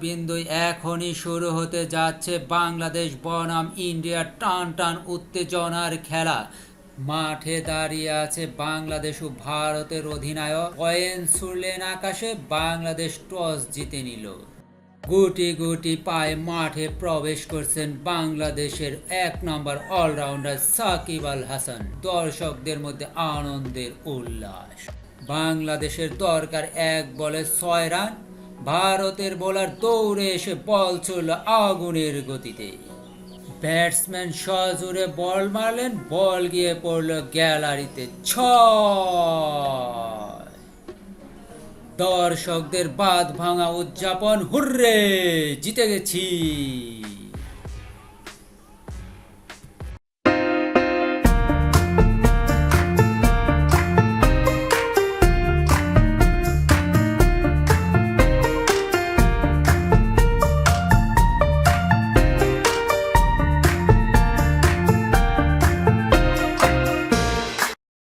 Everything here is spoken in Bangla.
বিন্দু এখনই শুরু হতে যাচ্ছে বাংলাদেশ বনাম ইন্ডিয়ার টান টান উত্তেজনার খেলা। মাঠে দাঁড়িয়ে আছে বাংলাদেশ ও ভারতের অধিনায়ক। কয়েন ছুড়লেন আকাশে, বাংলাদেশ টস জিতে নিল। গুটি গুটি পায়ে মাঠে প্রবেশ করছেন বাংলাদেশের 1 নম্বর অলরাউন্ডার সাকিব আল হাসান। দর্শকদের মধ্যে আনন্দের উল্লাস। বাংলাদেশের দরকার 1 বলে 6 রান। ভারতের বোলার দৌড়ে এসে বল ছুড়ল আগুনের গতিতে। ব্যাটসম্যান সজোরে বল মারলেন, বল গিয়ে পড়ল গ্যালারিতে। 6। দর্শকদের বাঁধ ভাঙা উদযাপন, হুররে জিতে গেছি।